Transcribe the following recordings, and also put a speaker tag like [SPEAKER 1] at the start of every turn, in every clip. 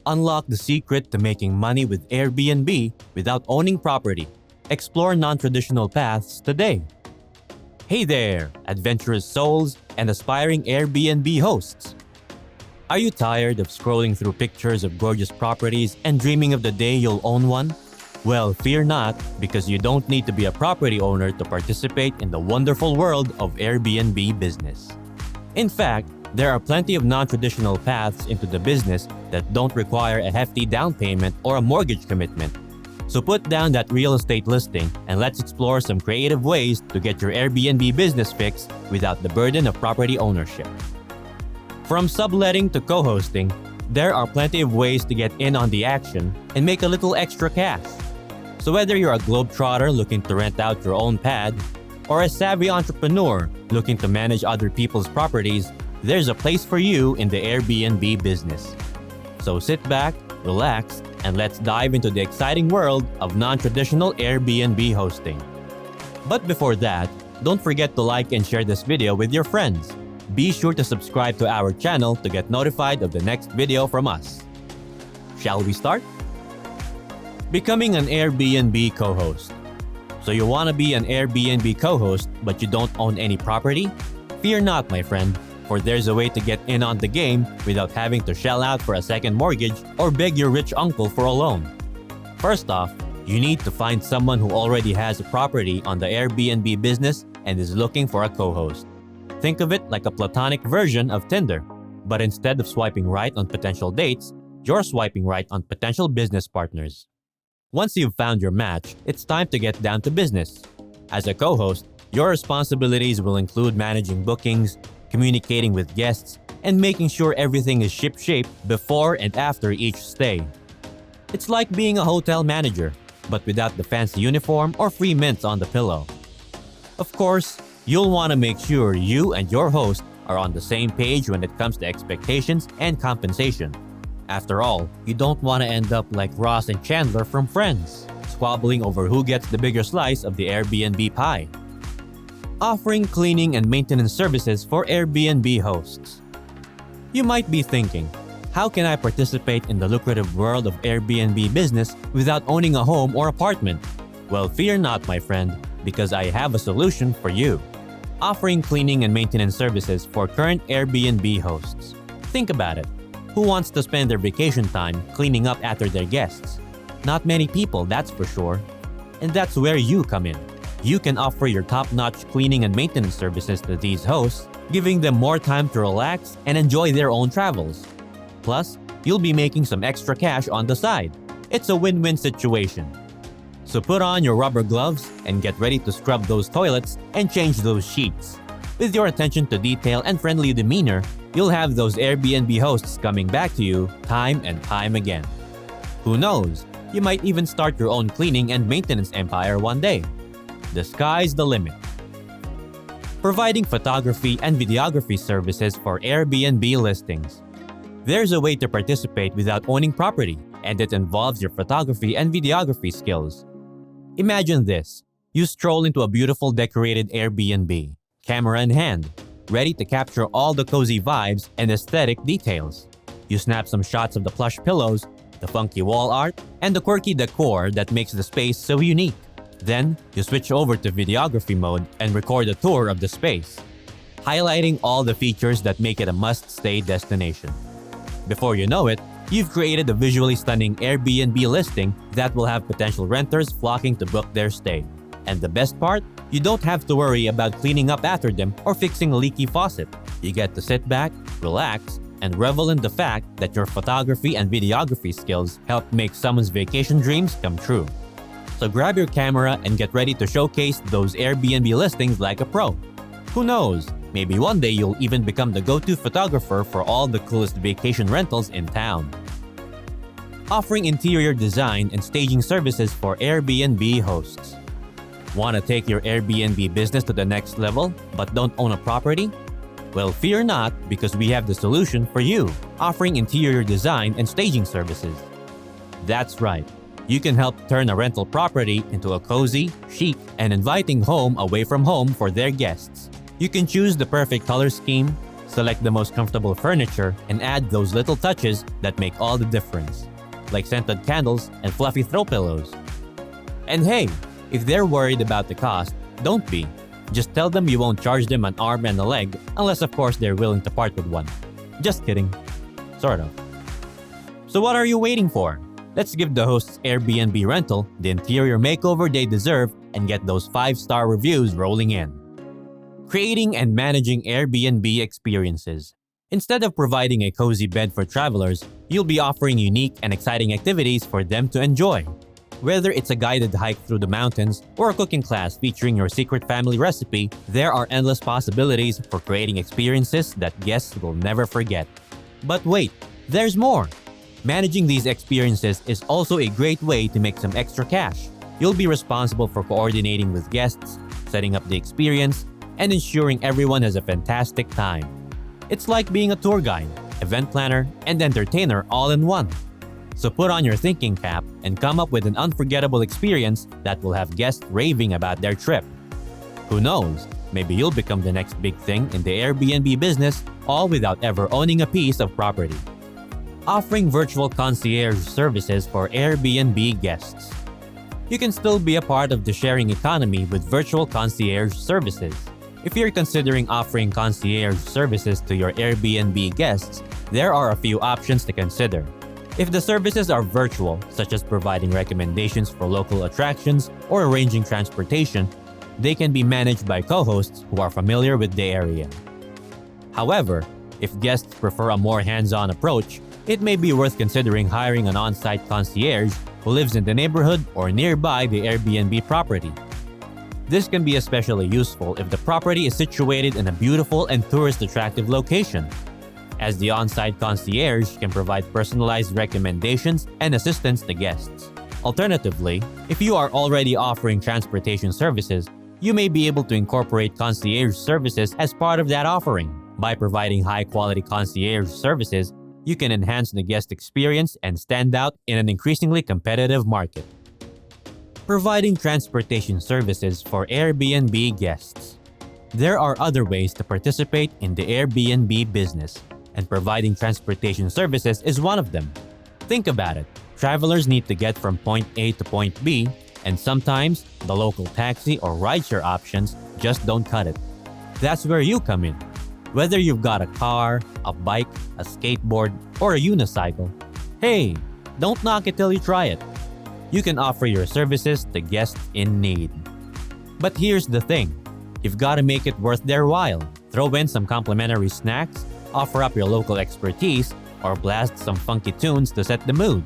[SPEAKER 1] Unlock the secret to making money with Airbnb without owning property. Explore non-traditional paths today. Hey there, adventurous souls and aspiring Airbnb hosts. Are you tired of scrolling through pictures of gorgeous properties and dreaming of the day you'll own one? Well, fear not, because you don't need to be a property owner to participate in the wonderful world of Airbnb business. In fact, there are plenty of non-traditional paths into the business that don't require a hefty down payment or a mortgage commitment. So put down that real estate listing and let's explore some creative ways to get your Airbnb business fix without the burden of property ownership. From subletting to co-hosting, there are plenty of ways to get in on the action and make a little extra cash. So whether you're a globetrotter looking to rent out your own pad, or a savvy entrepreneur looking to manage other people's properties, there's a place for you in the Airbnb business. So sit back, relax, and let's dive into the exciting world of non-traditional Airbnb hosting. But before that, don't forget to like and share this video with your friends. Be sure to subscribe to our channel to get notified of the next video from us. Shall we start? Becoming an Airbnb co-host. So you want to be an Airbnb co-host but you don't own any property? Fear not, my friend, for there's a way to get in on the game without having to shell out for a second mortgage or beg your rich uncle for a loan. First off, you need to find someone who already has a property on the Airbnb business and is looking for a co-host. Think of it like a platonic version of Tinder, but instead of swiping right on potential dates, you're swiping right on potential business partners. Once you've found your match, it's time to get down to business. As a co-host, your responsibilities will include managing bookings, communicating with guests, and making sure everything is ship-shape before and after each stay. It's like being a hotel manager, but without the fancy uniform or free mints on the pillow. Of course, you'll want to make sure you and your host are on the same page when it comes to expectations and compensation. After all, you don't want to end up like Ross and Chandler from Friends, squabbling over who gets the bigger slice of the Airbnb pie. Offering cleaning and maintenance services for Airbnb hosts. You might be thinking, how can I participate in the lucrative world of Airbnb business without owning a home or apartment? Well, fear not, my friend, because I have a solution for you. Offering cleaning and maintenance services for current Airbnb hosts. Think about it. Who wants to spend their vacation time cleaning up after their guests? Not many people, that's for sure. And that's where you come in. You can offer your top-notch cleaning and maintenance services to these hosts, giving them more time to relax and enjoy their own travels. Plus, you'll be making some extra cash on the side. It's a win-win situation. So put on your rubber gloves and get ready to scrub those toilets and change those sheets. With your attention to detail and friendly demeanor, you'll have those Airbnb hosts coming back to you time and time again. Who knows, you might even start your own cleaning and maintenance empire one day. The sky's the limit. Providing photography and videography services for Airbnb listings. There's a way to participate without owning property, and it involves your photography and videography skills. Imagine this. You stroll into a beautiful decorated Airbnb, camera in hand, ready to capture all the cozy vibes and aesthetic details. You snap some shots of the plush pillows, the funky wall art, and the quirky decor that makes the space so unique. Then, you switch over to videography mode and record a tour of the space, highlighting all the features that make it a must-stay destination. Before you know it, you've created a visually stunning Airbnb listing that will have potential renters flocking to book their stay. And the best part? You don't have to worry about cleaning up after them or fixing a leaky faucet. You get to sit back, relax, and revel in the fact that your photography and videography skills help make someone's vacation dreams come true. So grab your camera and get ready to showcase those Airbnb listings like a pro. Who knows, maybe one day you'll even become the go-to photographer for all the coolest vacation rentals in town. Offering interior design and staging services for Airbnb hosts. Want to take your Airbnb business to the next level but don't own a property? Well, fear not, because we have the solution for you, offering interior design and staging services. That's right. You can help turn a rental property into a cozy, chic, and inviting home away from home for their guests. You can choose the perfect color scheme, Select the most comfortable furniture and add those little touches that make all the difference, like scented candles and fluffy throw pillows. And hey, if they're worried about the cost, don't be. Just tell them you won't charge them an arm and a leg unless of course they're willing to part with one. Just kidding. Sort of. So what are you waiting for? Let's give the host's Airbnb rental the interior makeover they deserve and get those 5-star reviews rolling in. Creating and managing Airbnb experiences. Instead of providing a cozy bed for travelers, you'll be offering unique and exciting activities for them to enjoy. Whether it's a guided hike through the mountains or a cooking class featuring your secret family recipe, there are endless possibilities for creating experiences that guests will never forget. But wait, there's more! Managing these experiences is also a great way to make some extra cash. You'll be responsible for coordinating with guests, setting up the experience, and ensuring everyone has a fantastic time. It's like being a tour guide, event planner, and entertainer all in one. So put on your thinking cap and come up with an unforgettable experience that will have guests raving about their trip. Who knows, maybe you'll become the next big thing in the Airbnb business, all without ever owning a piece of property. Offering virtual concierge services for Airbnb guests. You can still be a part of the sharing economy with virtual concierge services. If you're considering offering concierge services to your Airbnb guests, there are a few options to consider. If the services are virtual, such as providing recommendations for local attractions or arranging transportation, they can be managed by co-hosts who are familiar with the area. However, if guests prefer a more hands-on approach, it may be worth considering hiring an on-site concierge who lives in the neighborhood or nearby the Airbnb property. This can be especially useful if the property is situated in a beautiful and tourist-attractive location, as the on-site concierge can provide personalized recommendations and assistance to guests. Alternatively, if you are already offering transportation services, you may be able to incorporate concierge services as part of that offering. By providing high-quality concierge services, you can enhance the guest experience and stand out in an increasingly competitive market. Providing transportation services for Airbnb guests. There are other ways to participate in the Airbnb business, and providing transportation services is one of them. Think about it. Travelers need to get from point A to point B, and sometimes the local taxi or rideshare options just don't cut it. That's where you come in. Whether you've got a car, a bike, a skateboard, or a unicycle, hey, don't knock it till you try it. You can offer your services to guests in need. But here's the thing, you've got to make it worth their while. Throw in some complimentary snacks, offer up your local expertise, or blast some funky tunes to set the mood.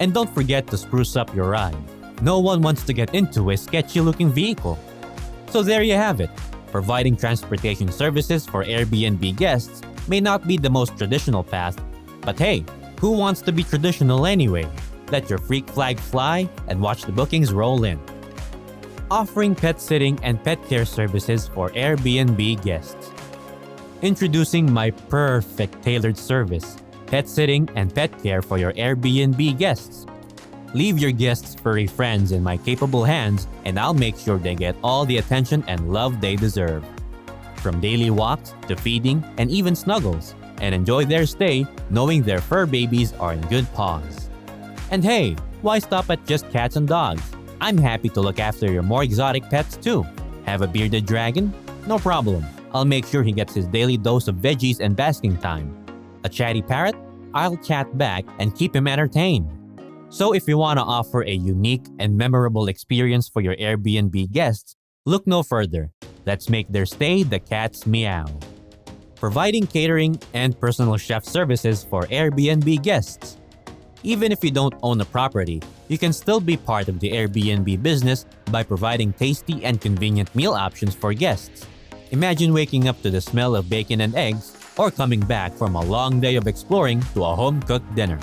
[SPEAKER 1] And don't forget to spruce up your ride. No one wants to get into a sketchy-looking vehicle. So there you have it. Providing transportation services for Airbnb guests may not be the most traditional path, but hey, who wants to be traditional anyway? Let your freak flag fly and watch the bookings roll in. Offering pet sitting and pet care services for Airbnb guests. Introducing my perfect tailored service, pet sitting and pet care for your Airbnb guests. Leave your guests' furry friends in my capable hands and I'll make sure they get all the attention and love they deserve. From daily walks to feeding and even snuggles, and enjoy their stay knowing their fur babies are in good paws. And hey, why stop at just cats and dogs? I'm happy to look after your more exotic pets too. Have a bearded dragon? No problem. I'll make sure he gets his daily dose of veggies and basking time. A chatty parrot? I'll chat back and keep him entertained. So if you want to offer a unique and memorable experience for your Airbnb guests, look no further. Let's make their stay the cat's meow. Providing catering and personal chef services for Airbnb guests. Even if you don't own a property, you can still be part of the Airbnb business by providing tasty and convenient meal options for guests. Imagine waking up to the smell of bacon and eggs, or coming back from a long day of exploring to a home-cooked dinner.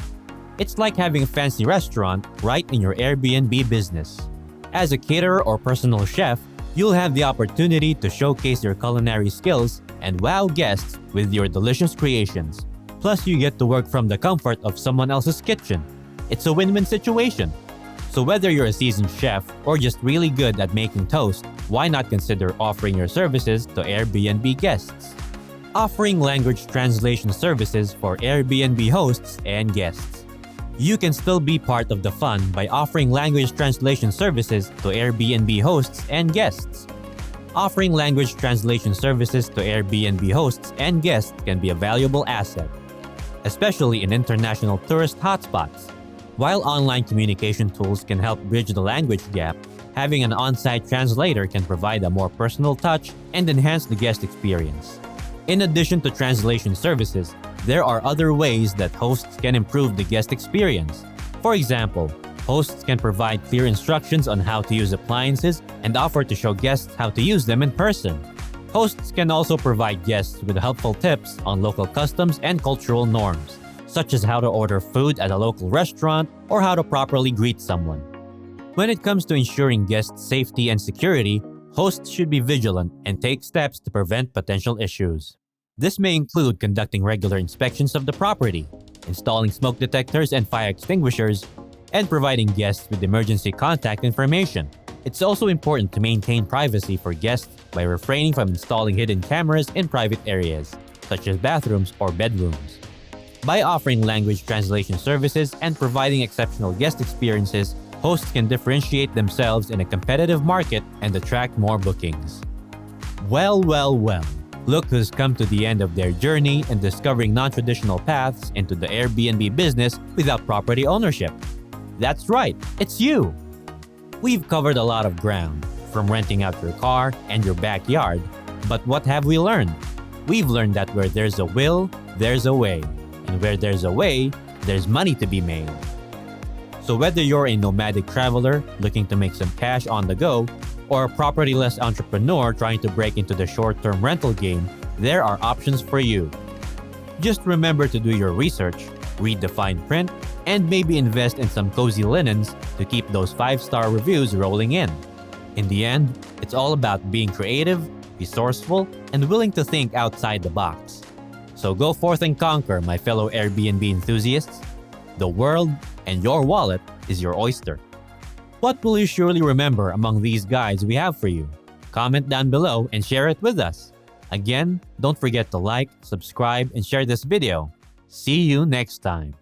[SPEAKER 1] It's like having a fancy restaurant right in your Airbnb business. As a caterer or personal chef, you'll have the opportunity to showcase your culinary skills and wow guests with your delicious creations. Plus, you get to work from the comfort of someone else's kitchen. It's a win-win situation. So whether you're a seasoned chef or just really good at making toast, why not consider offering your services to Airbnb guests? Offering language translation services for Airbnb hosts and guests. You can still be part of the fun by offering language translation services to Airbnb hosts and guests. Offering language translation services to Airbnb hosts and guests can be a valuable asset, especially in international tourist hotspots. While online communication tools can help bridge the language gap, having an on-site translator can provide a more personal touch and enhance the guest experience. In addition to translation services, there are other ways that hosts can improve the guest experience. For example, hosts can provide clear instructions on how to use appliances and offer to show guests how to use them in person. Hosts can also provide guests with helpful tips on local customs and cultural norms, such as how to order food at a local restaurant or how to properly greet someone. When it comes to ensuring guests' safety and security, hosts should be vigilant and take steps to prevent potential issues. This may include conducting regular inspections of the property, installing smoke detectors and fire extinguishers, and providing guests with emergency contact information. It's also important to maintain privacy for guests by refraining from installing hidden cameras in private areas, such as bathrooms or bedrooms. By offering language translation services and providing exceptional guest experiences, hosts can differentiate themselves in a competitive market and attract more bookings. Well, look who's come to the end of their journey in discovering non-traditional paths into the Airbnb business without property ownership. That's right, it's you! We've covered a lot of ground, from renting out your car and your backyard, but what have we learned? We've learned that where there's a will, there's a way. And where there's a way, there's money to be made. So whether you're a nomadic traveler looking to make some cash on the go, or a property-less entrepreneur trying to break into the short-term rental game, there are options for you. Just remember to do your research, read the fine print, and maybe invest in some cozy linens to keep those 5-star reviews rolling in. In the end, it's all about being creative, resourceful, and willing to think outside the box. So go forth and conquer, my fellow Airbnb enthusiasts. The world and your wallet is your oyster. What will you surely remember among these guides we have for you? Comment down below and share it with us. Again, don't forget to like, subscribe, and share this video. See you next time.